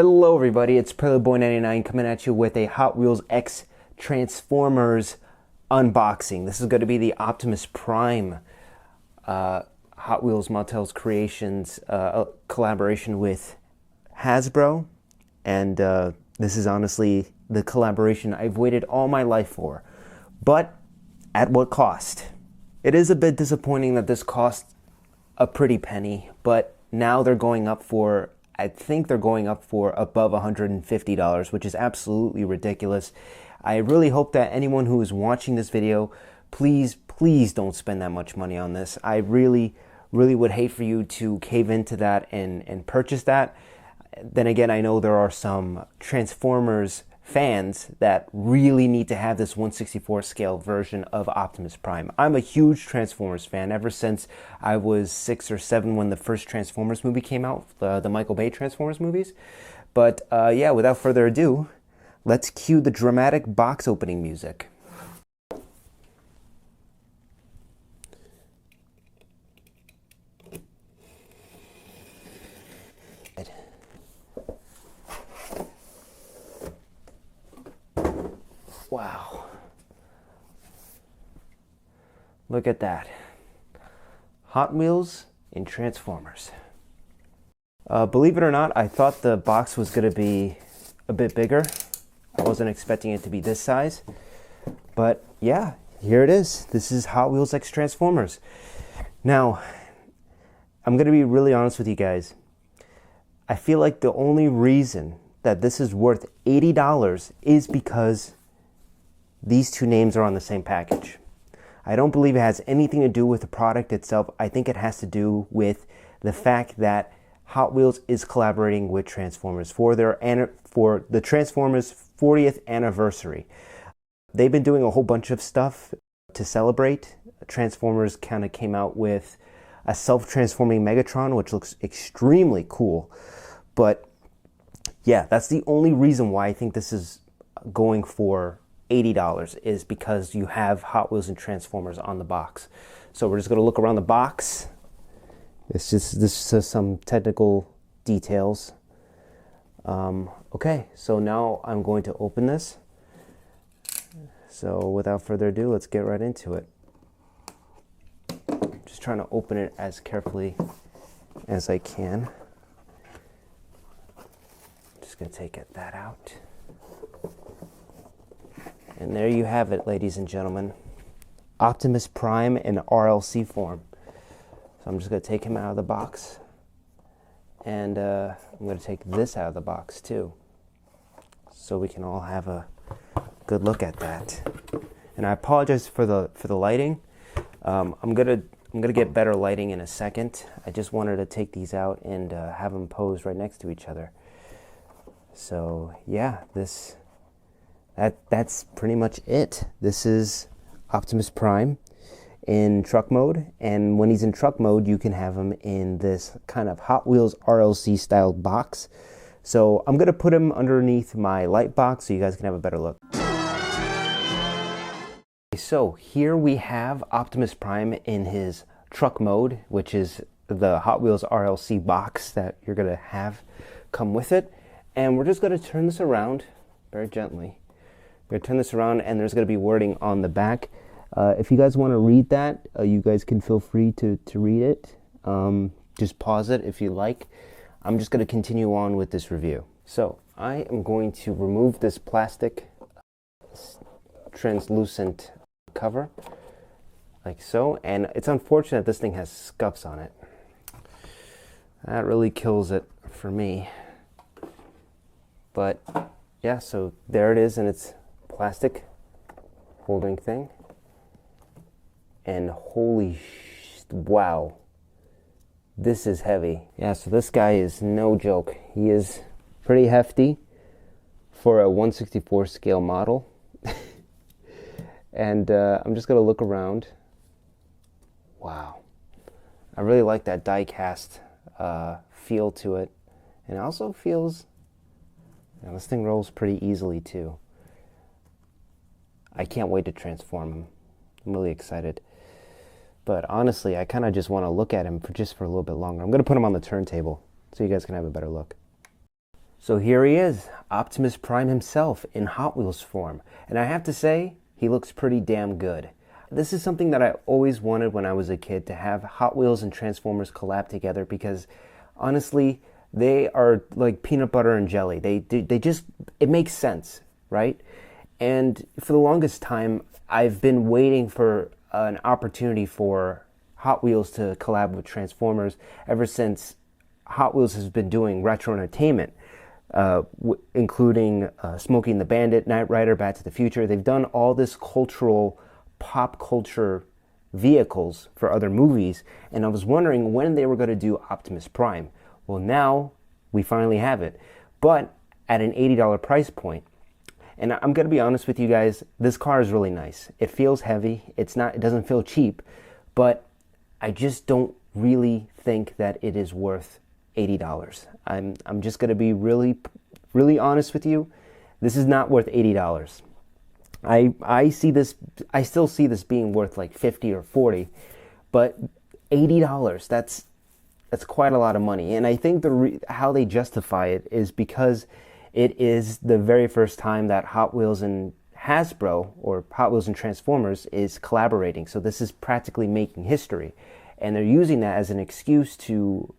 Hello everybody, it's PreludeBoy99 coming at you with a Hot Wheels X Transformers unboxing. This is going to be the Optimus Prime Hot Wheels Mattel's Creations collaboration with Hasbro. And this is honestly the collaboration I've waited all my life for. But at what cost? It is a bit disappointing that this cost a pretty penny, but now they're going up for, I think they're going up for above $150, which is absolutely ridiculous. I really hope that anyone who is watching this video, please don't spend that much money on this. I really would hate for you to cave into that and purchase that. Then again, I know there are some Transformers fans that really need to have this 1/64 scale version of Optimus Prime. I'm a huge Transformers fan ever since I was 6 or 7 when the first Transformers movie came out, the Michael Bay Transformers movies. But yeah, without further ado, let's cue the dramatic box opening music. Wow. Look at that. Hot Wheels in Transformers. Believe it or not, I thought the box was going to be a bit bigger. I wasn't expecting it to be this size. But yeah, here it is. This is Hot Wheels X Transformers. Now, I'm going to be really honest with you guys. I feel like the only reason that this is worth $80 is because these two names are on the same package. I don't believe it has anything to do with the product itself. I think it has to do with the fact that Hot Wheels is collaborating with Transformers for the Transformers 40th anniversary. They've been doing a whole bunch of stuff to celebrate. Transformers kind of came out with a self-transforming Megatron, which looks extremely cool. But yeah, that's the only reason why I think this is going for $80 is because you have Hot Wheels and Transformers on the box. So we're just going to look around the box. This is some technical details. Okay, so now I'm going to open this. So without further ado, let's get right into it. Just trying to open it as carefully as I can. Just going to take that out. And there you have it, ladies and gentlemen. Optimus Prime in RLC form. So I'm just going to take him out of the box. And I'm going to take this out of the box too. So we can all have a good look at that. And I apologize for the lighting. I'm gonna get better lighting in a second. I just wanted to take these out and have them posed right next to each other. So yeah, that's pretty much it. This is Optimus Prime in truck mode, and when he's in truck mode, you can have him in this kind of Hot Wheels RLC styled box. So I'm gonna put him underneath my light box so you guys can have a better look. So here we have Optimus Prime in his truck mode, which is the Hot Wheels RLC box that you're gonna have come with it. And we're just gonna turn this around very gently. We're gonna turn this around, and there's gonna be wording on the back. If you guys want to read that, you guys can feel free to read it. Just pause it if you like. I'm just gonna continue on with this review. So I am going to remove this plastic translucent cover like so, and it's unfortunate this thing has scuffs on it. That really kills it for me. But yeah, so there it is in its plastic holding thing. And wow, this is heavy. Yeah, so this guy is no joke. He is pretty hefty for a 1/64 scale model. And I'm just gonna look around. Wow, I really like that die cast feel to it, and it also feels, this thing rolls pretty easily too. I can't wait to transform him. I'm really excited. But honestly, I kind of just want to look at him for a little bit longer. I'm going to put him on the turntable so you guys can have a better look. So here he is, Optimus Prime himself in Hot Wheels form. And I have to say, he looks pretty damn good. This is something that I always wanted when I was a kid, to have Hot Wheels and Transformers collab together, because honestly, they are like peanut butter and jelly. They just, it makes sense, right? And for the longest time, I've been waiting for an opportunity for Hot Wheels to collab with Transformers ever since Hot Wheels has been doing retro entertainment. Including Smokey and the Bandit, Knight Rider, Back to the Future. They've done all this cultural, pop culture vehicles for other movies, and I was wondering when they were going to do Optimus Prime. Well, now we finally have it, but at an $80 price point. And I'm going to be honest with you guys, this car is really nice. It feels heavy. It doesn't feel cheap, but I just don't really think that it is worth $80. I'm just going to be really honest with you. This is not worth $80. I still see this being worth like 50 or 40, but $80, that's quite a lot of money. And I think how they justify it is because it is the very first time that Hot Wheels and Hasbro, or Hot Wheels and Transformers, is collaborating. So this is practically making history, and they're using that as an excuse to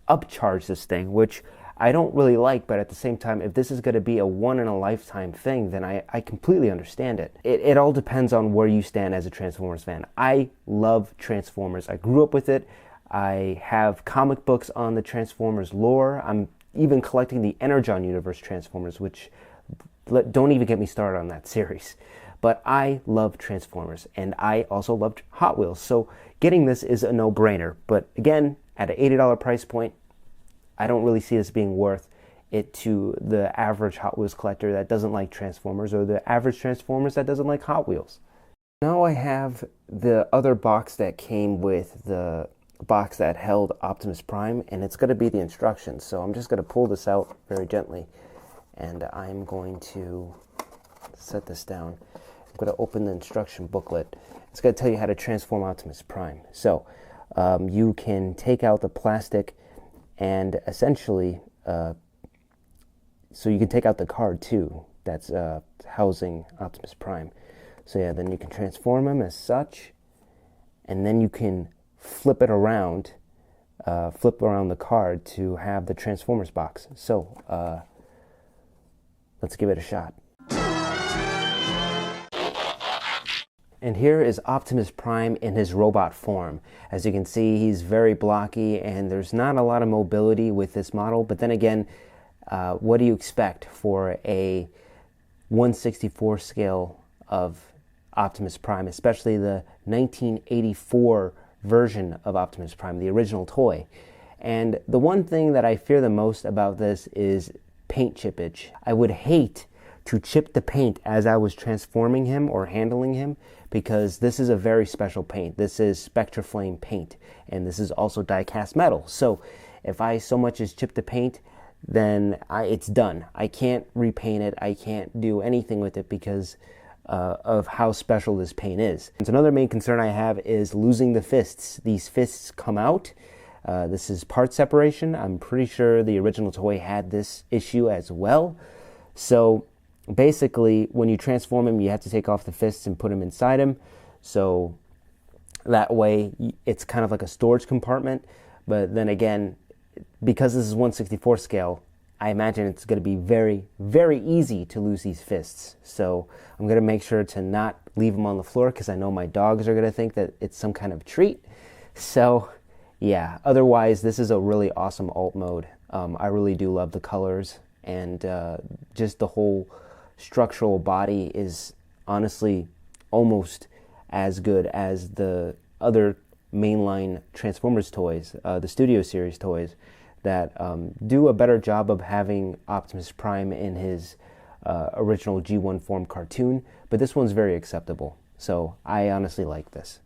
upcharge this thing, which I don't really like. But at the same time, if this is going to be a one-in-a-lifetime thing, then I completely understand it. It all depends on where you stand as a Transformers fan. I love Transformers. I grew up with it. I have comic books on the Transformers lore. I'm even collecting the Energon Universe Transformers, which, don't even get me started on that series. But I love Transformers, and I also love Hot Wheels. So getting this is a no-brainer. But again, at an $80 price point, I don't really see this being worth it to the average Hot Wheels collector that doesn't like Transformers, or the average Transformers that doesn't like Hot Wheels. Now I have the other box that came with the box that held Optimus Prime, and it's going to be the instructions. So I'm just going to pull this out very gently, and I'm going to set this down. I'm going to open the instruction booklet. It's going to tell you how to transform Optimus Prime. So you can take out the plastic and essentially, so you can take out the card too that's housing Optimus Prime. So yeah, then you can transform him as such, and then you can flip it around, flip around the card to have the Transformers box. So let's give it a shot. And here is Optimus Prime in his robot form. As you can see, he's very blocky, and there's not a lot of mobility with this model. But then again, what do you expect for a 1/64 scale of Optimus Prime, especially the 1984 version of Optimus Prime, the original toy? And the one thing that I fear the most about this is paint chippage. I would hate to chip the paint as I was transforming him or handling him, because this is a very special paint. This is Spectraflame paint, and this is also die-cast metal. So if I so much as chip the paint, then it's done. I can't repaint it. I can't do anything with it because of how special this paint is. And another main concern I have is losing the fists. These fists come out. This is part separation. I'm pretty sure the original toy had this issue as well. So basically, when you transform him, you have to take off the fists and put him inside him. So that way, it's kind of like a storage compartment. But then again, because this is 1/64 scale, I imagine it's going to be very, very easy to lose these fists. So I'm going to make sure to not leave them on the floor, because I know my dogs are going to think that it's some kind of treat. So yeah, otherwise, this is a really awesome alt mode. I really do love the colors, and just the whole structural body is honestly almost as good as the other mainline Transformers toys, the Studio Series toys, that do a better job of having Optimus Prime in his original G1 form cartoon, but this one's very acceptable. So I honestly like this.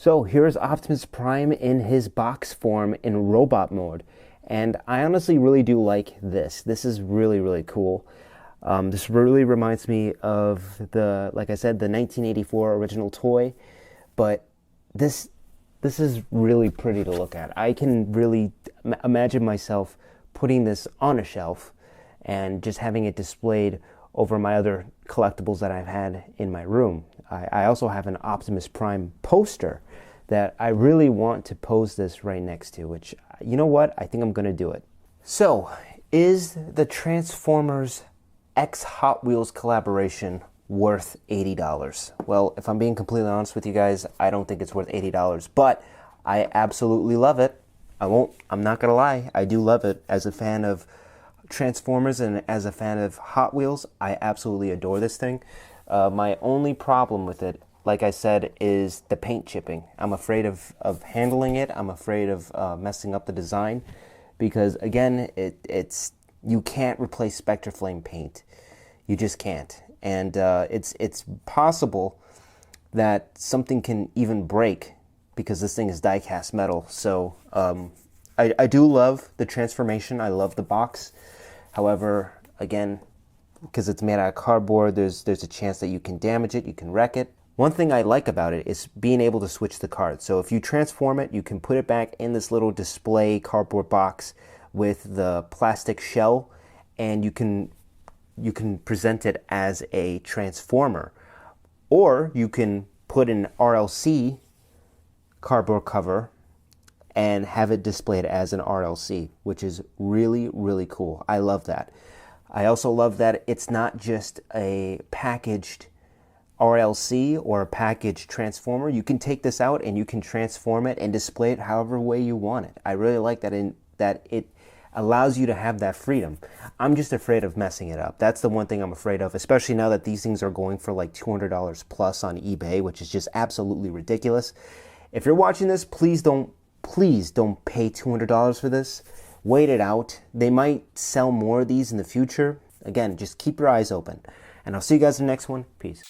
So here's Optimus Prime in his box form in robot mode. And I honestly really do like this. This is really, really cool. This really reminds me of like I said, the 1984 original toy. But this is really pretty to look at. I can really imagine myself putting this on a shelf and just having it displayed over my other collectibles that I've had in my room. I also have an Optimus Prime poster that I really want to pose this right next to, which, you know what, I think I'm gonna do it. So, is the Transformers X Hot Wheels collaboration worth $80? Well, if I'm being completely honest with you guys, I don't think it's worth $80, but I absolutely love it. I'm not gonna lie, I do love it. As a fan of Transformers and as a fan of Hot Wheels, I absolutely adore this thing. My only problem with it, like I said, is the paint chipping. I'm afraid of handling it. I'm afraid of messing up the design because, again, you can't replace Spectraflame paint. You just can't. And it's possible that something can even break because this thing is die-cast metal. So I do love the transformation. I love the box. However, again, because it's made out of cardboard, there's a chance that you can damage it, you can wreck it. One thing I like about it is being able to switch the cards. So if you transform it, you can put it back in this little display cardboard box with the plastic shell, and you can present it as a transformer. Or you can put an RLC cardboard cover and have it displayed as an RLC, which is really, really cool. I love that. I also love that it's not just a packaged RLC or a packaged transformer. You can take this out and you can transform it and display it however way you want it. I really like that that it allows you to have that freedom. I'm just afraid of messing it up. That's the one thing I'm afraid of, especially now that these things are going for like $200 plus on eBay, which is just absolutely ridiculous. If you're watching this, please don't pay $200 for this. Wait it out. They might sell more of these in the future. Again, just keep your eyes open. And I'll see you guys in the next one. Peace.